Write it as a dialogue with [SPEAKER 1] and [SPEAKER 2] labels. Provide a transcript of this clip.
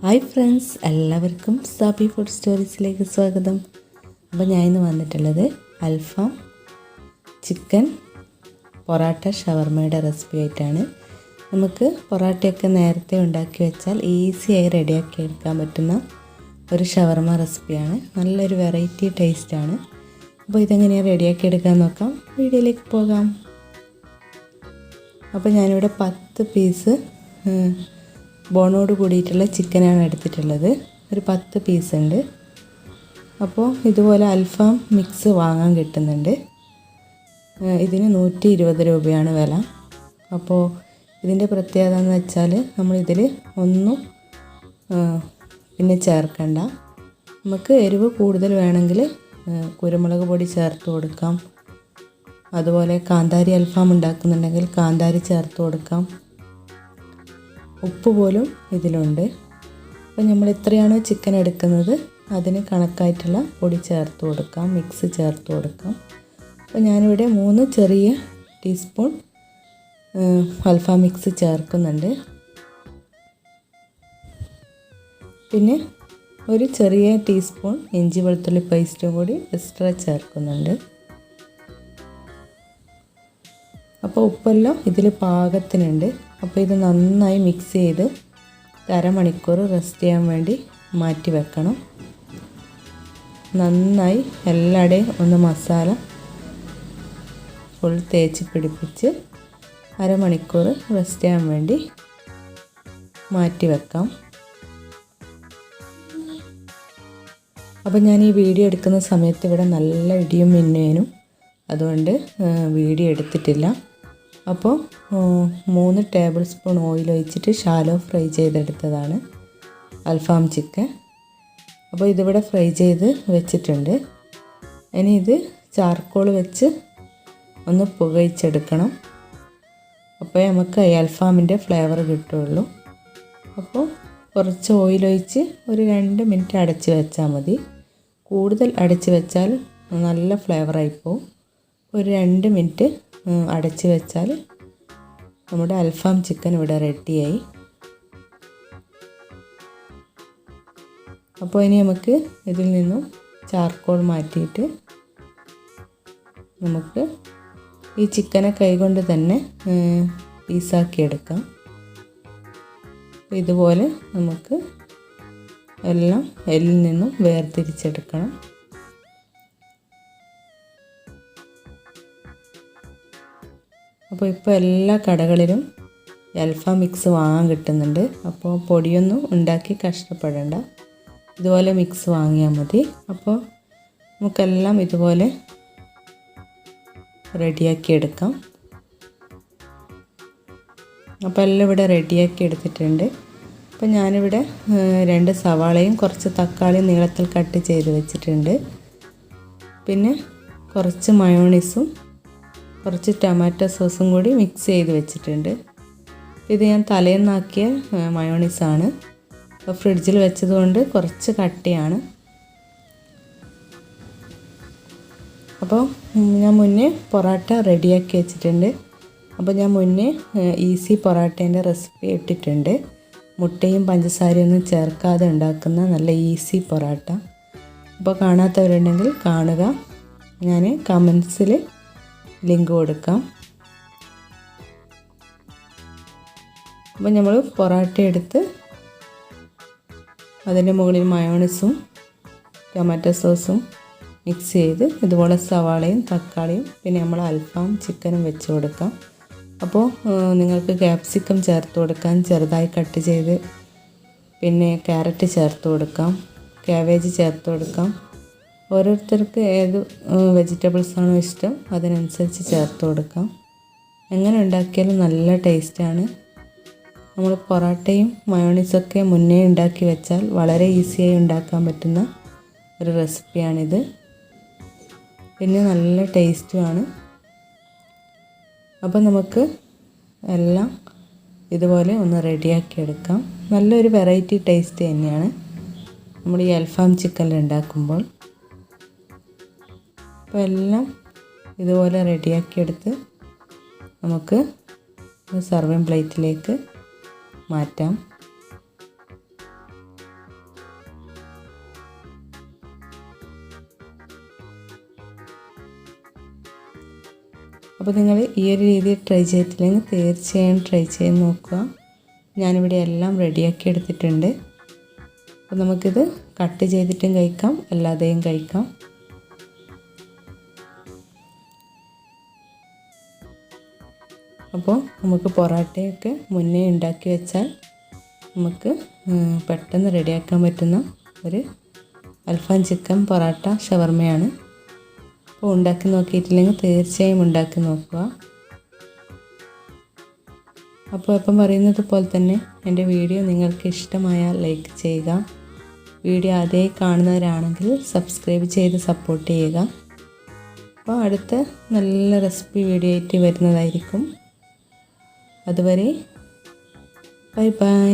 [SPEAKER 1] Hi friends, എല്ലാവർക്കും Sabi food സ്റ്റോറീസിലേക്ക് സ്വാഗതം. അപ്പോൾ ഞാൻ ഇന്ന് വന്നിട്ടുള്ളത് അൽഫാം ചിക്കൻ പൊറാട്ട ഷവർമയുടെ റെസിപ്പി ആയിട്ടാണ്. നമുക്ക് പൊറാട്ടയൊക്കെ നേരത്തെ ഉണ്ടാക്കി വെച്ചാൽ ഈസിയായി റെഡിയാക്കി എടുക്കാൻ പറ്റുന്ന ഒരു ഷവർമ റെസിപ്പിയാണ്. നല്ലൊരു വെറൈറ്റി ടേസ്റ്റാണ്. അപ്പോൾ ഇതെങ്ങനെയാണ് റെഡിയാക്കി എടുക്കാൻ നോക്കാം. വീഡിയോയിലേക്ക് പോകാം. അപ്പോൾ ഞാനിവിടെ 10 പീസ് ബോണോട് കൂടിയിട്ടുള്ള ചിക്കനാണ് എടുത്തിട്ടുള്ളത്. ഒരു 10 പീസ് ഉണ്ട്. അപ്പോൾ ഇതുപോലെ അൽഫാം മിക്സ് വാങ്ങാൻ കിട്ടുന്നുണ്ട്. ഇതിന് 120 രൂപയാണ് വില. അപ്പോൾ ഇതിൻ്റെ പ്രത്യേകത എന്ന് വെച്ചാൽ നമ്മളിതിൽ ഒന്നും പിന്നെ ചേർക്കണ്ട. നമുക്ക് എരിവ് കൂടുതൽ വേണമെങ്കിൽ കുരുമുളക് പൊടി ചേർത്ത് കൊടുക്കാം. അതുപോലെ കാന്താരി അൽഫാം ഉണ്ടാക്കുന്നുണ്ടെങ്കിൽ കാന്താരി ചേർത്ത് കൊടുക്കാം. ഉപ്പ് പോലും ഇതിലുണ്ട്. അപ്പോൾ നമ്മൾ എത്രയാണോ ചിക്കൻ എടുക്കുന്നത് അതിന് കണക്കായിട്ടുള്ള പൊടി ചേർത്ത് കൊടുക്കാം, മിക്സ് ചേർത്ത് കൊടുക്കാം. അപ്പോൾ ഞാനിവിടെ 3 ചെറിയ ടീസ്പൂൺ അൽഫാം മിക്സ് ചേർക്കുന്നുണ്ട്. പിന്നെ ഒരു ചെറിയ ടീസ്പൂൺ ഇഞ്ചി വെളുത്തുള്ളി പേസ്റ്റും കൂടി എക്സ്ട്രാ ചേർക്കുന്നുണ്ട്. അപ്പോൾ ഉപ്പെല്ലാം ഇതിൽ പാകത്തിനുണ്ട്. അപ്പോൾ ഇത് നന്നായി മിക്സ് ചെയ്ത് അരമണിക്കൂർ റെസ്റ്റ് ചെയ്യാൻ വേണ്ടി മാറ്റി വെക്കണം. നന്നായി എല്ലായിടെയും ഒന്ന് മസാല ഫുൾ തേച്ച് പിടിപ്പിച്ച് അരമണിക്കൂർ റെസ്റ്റ് ചെയ്യാൻ വേണ്ടി മാറ്റി വെക്കാം. അപ്പോൾ ഞാൻ ഈ വീഡിയോ എടുക്കുന്ന സമയത്ത് ഇവിടെ നല്ല ഇടിയും മിന്നേനും, അതുകൊണ്ട് വീഡിയോ എടുത്തിട്ടില്ല. അപ്പോൾ 3 ടേബിൾ സ്പൂൺ ഓയിൽ ഒഴിച്ചിട്ട് ഷാലോ ഫ്രൈ ചെയ്തെടുത്തതാണ് അൽഫാം ചിക്കൻ. അപ്പോൾ ഇതിവിടെ ഫ്രൈ ചെയ്ത് വെച്ചിട്ടുണ്ട്. ഇനി ഇത് ചാർക്കോൾ വെച്ച് ഒന്ന് പുകയിച്ചെടുക്കണം. അപ്പോൾ നമുക്ക് ഈ അൽഫാമിൻ്റെ ഫ്ലേവർ കിട്ടുള്ളൂ. അപ്പോൾ കുറച്ച് ഓയിൽ ഒഴിച്ച് ഒരു 2 മിനിറ്റ് അടച്ച് വെച്ചാൽ മതി. കൂടുതൽ അടച്ച് വെച്ചാൽ നല്ല ഫ്ലേവറായിപ്പോവും. ഒരു 2 മിനിറ്റ് അടച്ച് വെച്ചാൽ നമ്മുടെ അൽഫാം ചിക്കൻ ഇവിടെ റെഡിയായി. അപ്പോൾ ഇനി നമുക്ക് ഇതിൽ നിന്നും ചാർക്കോൾ മാറ്റിയിട്ട് നമുക്ക് ഈ ചിക്കനെ കൈകൊണ്ട് തന്നെ പീസാക്കി എടുക്കാം. ഇതുപോലെ നമുക്ക് എല്ലാം എല്ലിൽ നിന്നും വേർതിരിച്ചെടുക്കണം. അപ്പോൾ ഇപ്പോൾ എല്ലാ കടകളിലും അൽഫാം മിക്സ് വാങ്ങാൻ കിട്ടുന്നുണ്ട്. അപ്പോൾ പൊടിയൊന്നും ഉണ്ടാക്കി കഷ്ടപ്പെടേണ്ട, ഇതുപോലെ മിക്സ് വാങ്ങിയാൽ മതി. അപ്പോൾ നമുക്കെല്ലാം ഇതുപോലെ റെഡിയാക്കി എടുക്കാം. അപ്പോൾ എല്ലാം ഇവിടെ റെഡിയാക്കി എടുത്തിട്ടുണ്ട്. അപ്പോൾ ഞാനിവിടെ 2 സവാളയും കുറച്ച് തക്കാളിയും നീളത്തിൽ കട്ട് ചെയ്ത് വെച്ചിട്ടുണ്ട്. പിന്നെ കുറച്ച് മയോണീസും കുറച്ച് ടൊമാറ്റോ സോസും കൂടി മിക്സ് ചെയ്ത് വെച്ചിട്ടുണ്ട്. ഇത് ഞാൻ തലേന്നാക്കിയ മയോണീസാണ്. അപ്പോൾ ഫ്രിഡ്ജിൽ വെച്ചതുകൊണ്ട് കുറച്ച് കട്ടിയാണ്. അപ്പോൾ ഞാൻ മുന്നേ പൊറാട്ട റെഡിയാക്കി വെച്ചിട്ടുണ്ട്. അപ്പോൾ ഞാൻ മുന്നേ ഈസി പൊറാട്ടേൻ്റെ റെസിപ്പി ഇട്ടിട്ടുണ്ട്. മുട്ടയും പഞ്ചസാരയൊന്നും ചേർക്കാതെ ഉണ്ടാക്കുന്ന നല്ല ഈസി പൊറാട്ട. അപ്പോൾ കാണാത്തവരുണ്ടെങ്കിൽ കാണുക. ഞാൻ കമൻസിൽ ലിങ്ക് കൊടുക്കാം. അപ്പോൾ നമ്മൾ പൊറാട്ട എടുത്ത് അതിൻ്റെ മുകളിൽ മയോണീസും ടൊമാറ്റോ സോസും മിക്സ് ചെയ്ത് ഇതുപോലെ സവാളയും തക്കാളിയും പിന്നെ നമ്മൾ അൽഫാം ചിക്കനും വെച്ച് കൊടുക്കാം. അപ്പോൾ നിങ്ങൾക്ക് ക്യാപ്സിക്കം ചേർത്ത് കൊടുക്കാം, ചെറുതായി കട്ട് ചെയ്ത്. പിന്നെ ക്യാരറ്റ് ചേർത്ത് കൊടുക്കാം, കാബേജ് ചേർത്ത് കൊടുക്കാം. ഓരോരുത്തർക്ക് ഏത് വെജിറ്റബിൾസാണോ ഇഷ്ടം അതിനനുസരിച്ച് ചേർത്ത് കൊടുക്കാം. എങ്ങനെ ഉണ്ടാക്കിയാലും നല്ല ടേസ്റ്റാണ്. നമ്മൾ പൊറാട്ടയും മയോണീസൊക്കെ മുന്നേ ഉണ്ടാക്കി വെച്ചാൽ വളരെ ഈസിയായി ഉണ്ടാക്കാൻ പറ്റുന്ന ഒരു റെസിപ്പിയാണിത്. പിന്നെ നല്ല ടേസ്റ്റുമാണ്. അപ്പോൾ നമുക്ക് എല്ലാം ഇതുപോലെ ഒന്ന് റെഡിയാക്കി എടുക്കാം. നല്ലൊരു വെറൈറ്റി ടേസ്റ്റ് തന്നെയാണ് നമ്മൾ ഈ അൽഫാം ചിക്കനിൽ ഉണ്ടാക്കുമ്പോൾ. അപ്പോൾ എല്ലാം ഇതുപോലെ റെഡിയാക്കിയെടുത്ത് നമുക്ക് സർവിങ് പ്ലേറ്റിലേക്ക് മാറ്റാം. അപ്പോൾ നിങ്ങൾ ഈ ഒരു രീതിയിൽ ട്രൈ ചെയ്തിട്ടില്ലെങ്കിൽ തീർച്ചയായും ട്രൈ ചെയ്ത് നോക്കുക. ഞാനിവിടെ എല്ലാം റെഡിയാക്കി എടുത്തിട്ടുണ്ട്. അപ്പോൾ നമുക്കിത് കട്ട് ചെയ്തിട്ടും കഴിക്കാം, അല്ലാതെയും കഴിക്കാം. അപ്പോൾ നമുക്ക് പൊറാട്ടയൊക്കെ മുന്നേ ഉണ്ടാക്കി വെച്ചാൽ നമുക്ക് പെട്ടെന്ന് റെഡിയാക്കാൻ പറ്റുന്ന ഒരു അൽഫാം ചിക്കൻ പൊറാട്ട ഷവർമയാണ്. അപ്പോൾ ഉണ്ടാക്കി നോക്കിയിട്ടില്ലെങ്കിൽ തീർച്ചയായും ഉണ്ടാക്കി നോക്കുക. അപ്പോൾ എപ്പം പറയുന്നത് പോലെ തന്നെ എൻ്റെ വീഡിയോ നിങ്ങൾക്ക് ഇഷ്ടമായാൽ ലൈക്ക് ചെയ്യുക. വീഡിയോ ആദ്യമായി കാണുന്നവരാണെങ്കിൽ സബ്സ്ക്രൈബ് ചെയ്ത് സപ്പോർട്ട് ചെയ്യുക. അപ്പോൾ അടുത്ത നല്ല റെസിപ്പി വീഡിയോ ആയിട്ട് വരുന്നതായിരിക്കും. അതുവരെ ബൈ ബൈ.